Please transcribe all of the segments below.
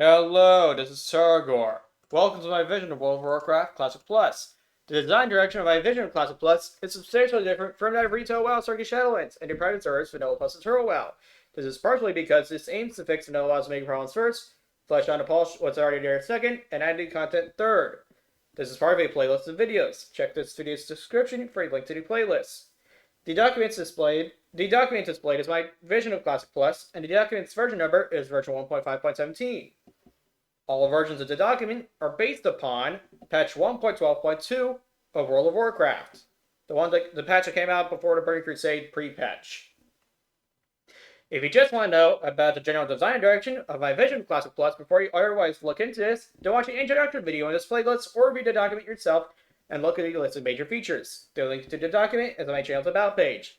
Hello, this is Tarregor. Welcome to my vision of World of Warcraft Classic Plus. The design direction of my vision of Classic Plus is substantially different from that of Retail WoW Circuit Shadowlands and your private servers Vanilla Plus and Turtle WoW. This is partially because this aims to fix Vanilla WoW's main problems first, flesh out and polish what's already there second, and add new content third. This is part of a playlist of videos. Check this video's description for a link to the playlist. The document displayed is my vision of Classic Plus, and the document's version number is version 1.5.17. All versions of the document are based upon patch 1.12.2 of World of Warcraft. The patch that came out before the Burning Crusade pre-patch. If you just want to know about the general design direction of my vision of Classic Plus before you otherwise look into this, then watch the introductory video in this playlist or read the document yourself and look at the list of major features. The link to the document is on my channel's About page.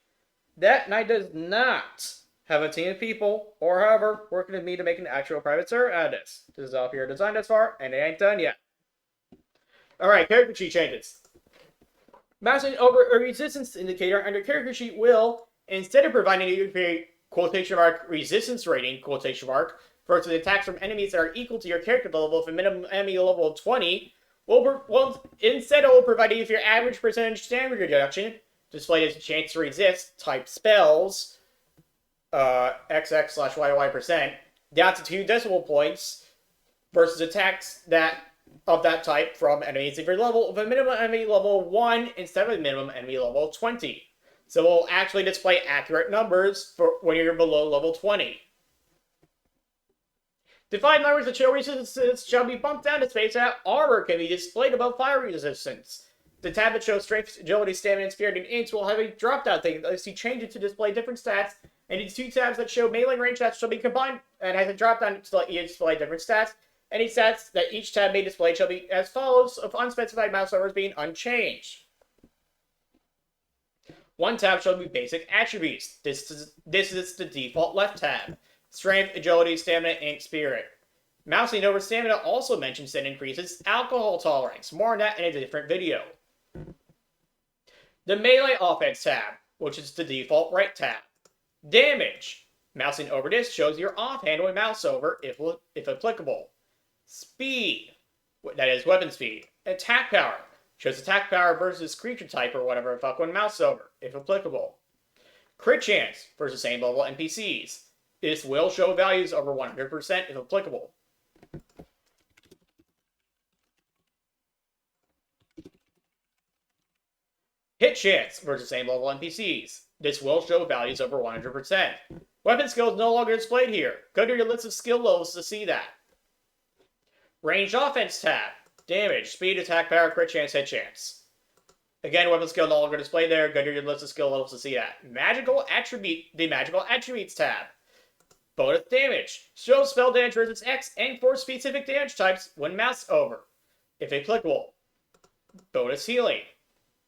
That Knight does not have a team of people, or however, working with me to make an actual private server out of this. This is all your design thus far, and it ain't done yet. Alright, character sheet changes. Mousing over a resistance indicator under character sheet will, instead of providing you a quotation mark resistance rating, quotation mark, versus attacks from enemies that are equal to your character level with a minimum enemy level of 20, instead it will provide you with your average percentage damage reduction, displayed as a chance to resist type spells, XX/YY%, down to 2 decimal points versus attacks of that type from enemies of your level with a minimum enemy level 1 instead of a minimum enemy level 20. So it will actually display accurate numbers for when you're below level 20. Defined numbers that show resistance shall be bumped down to space out. Armor can be displayed above fire resistance. The tab that shows strength, agility, stamina, and spirit in ints will have a drop-down thing that lets you change it to display different stats, and these two tabs that show melee range stats shall be combined and has a drop-down to let you display different stats. Any stats that each tab may display shall be as follows, of unspecified mouse overs being unchanged. One tab shall be basic attributes. This is the default left tab. Strength, agility, stamina, and spirit. Mousing over stamina also mentions that increases alcohol tolerance. More on that in a different video. The melee offense tab, which is the default right tab. Damage. Mousing over this shows your offhand with mouse over, if applicable. Speed. That is weapon speed. Attack power. Shows attack power versus creature type or whatever the fuck when mouse over, if applicable. Crit chance versus same level NPCs. This will show values over 100% if applicable. Hit chance versus same level NPCs. This will show values over 100%. Weapon skill is no longer displayed here. Go to your list of skill levels to see that. Ranged offense tab. Damage, speed, attack power, crit chance, hit chance. Again, weapon skill no longer displayed there. Go to your list of skill levels to see that. The magical attributes tab. Bonus damage. Shows spell damage versus X and for specific damage types when mouse over, if applicable. Bonus healing.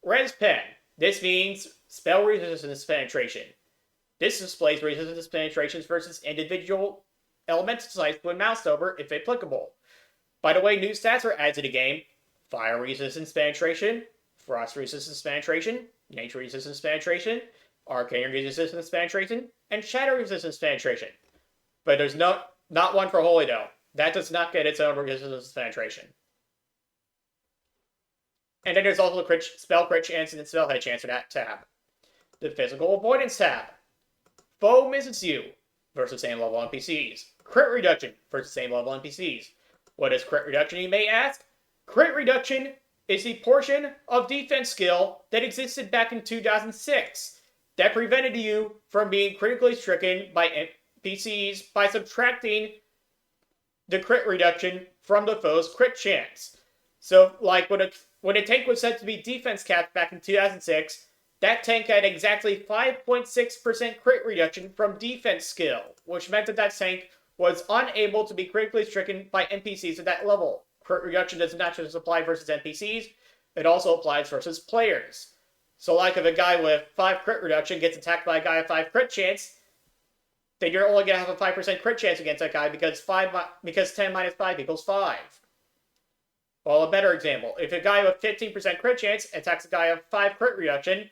Res pen. This means spell resistance penetration. This displays resistance penetrations versus individual elemental types when mouse over, if applicable. By the way, new stats are added to the game. Fire resistance penetration, frost resistance penetration, nature resistance penetration, arcane resistance penetration, and shadow resistance penetration. But there's not one for holy though. That does not get its own resistance penetration. And then there's also the spell crit chance and spell hit chance for that tab. The physical avoidance tab. Foe misses you versus same level NPCs. Crit reduction versus same level NPCs. What is crit reduction, you may ask? Crit reduction is the portion of defense skill that existed back in 2006 that prevented you from being critically stricken by NPCs by subtracting the crit reduction from the foe's crit chance. So, like when a tank was said to be defense capped back in 2006, that tank had exactly 5.6% crit reduction from defense skill, which meant that that tank was unable to be critically stricken by NPCs at that level. Crit reduction does not just apply versus NPCs, it also applies versus players. So like if a guy with 5 crit reduction gets attacked by a guy with 5 crit chance, then you're only going to have a 5% crit chance against that guy because 10 minus 5 equals 5. Well, a better example, if a guy with 15% crit chance attacks a guy with 5 crit reduction,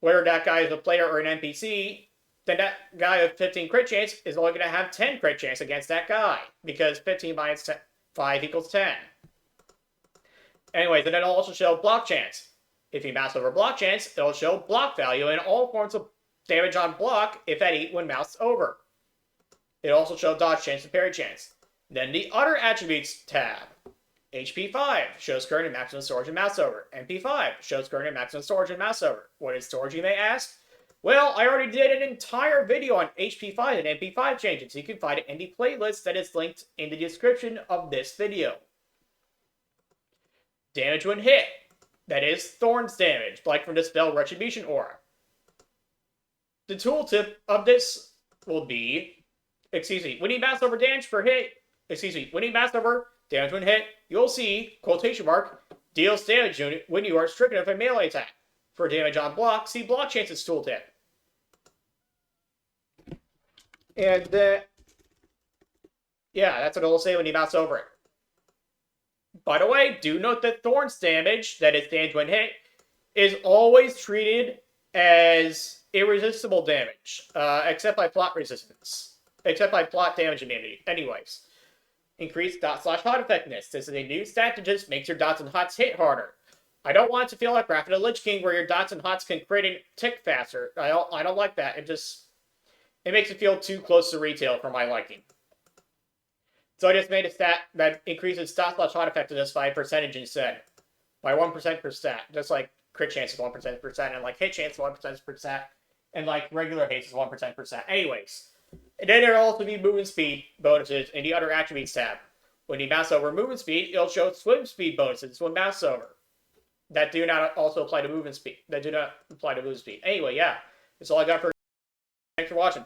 whether that guy is a player or an NPC, then that guy with 15 crit chance is only going to have 10 crit chance against that guy, because 15 minus 10, 5 equals 10. Anyways, then it'll also show block chance. If you mouse over block chance, it'll show block value and all forms of damage on block, if any, when moused over. It'll also show dodge chance and parry chance. Then the other attributes tab. HP 5 shows current and maximum storage and mouse over. MP 5 shows current and maximum storage and mouse over. What is storage, you may ask? Well, I already did an entire video on HP 5 and MP 5 changes. You can find it in the playlist that is linked in the description of this video. Damage when hit. That is Thorns damage, like from the spell Retribution Aura. The tooltip of this will be, when you mouse over damage per hit, when you mouse over damage when hit, you'll see, quotation mark, deals damage unit when you are stricken with a melee attack. For damage on block, see block chances tooltip. And, yeah, that's what it'll say when you mouse over it. By the way, do note that Thorns damage, that is damage when hit, is always treated as irresistible damage, except by plot resistance. Except by plot damage immunity. Anyways. Increased dot/hot effectiveness. This is a new stat that just makes your dots and hots hit harder. I don't want it to feel like Wrath of the Lich King, where your dots and hots can crit and tick faster. I don't like that. It makes it feel too close to retail for my liking. So I just made a stat that increases dot/hot effectiveness by a percentage instead. By 1% per stat. Just like crit chance is 1% per stat, and like hit chance is 1% per stat, and like regular haste is 1% per stat. Anyways. And then there'll also be movement speed bonuses in the other attributes tab. When you mouse over movement speed, it'll show swim speed bonuses when mouse over. That do not also apply to movement speed. Anyway, yeah. That's all I got for. Thanks for watching.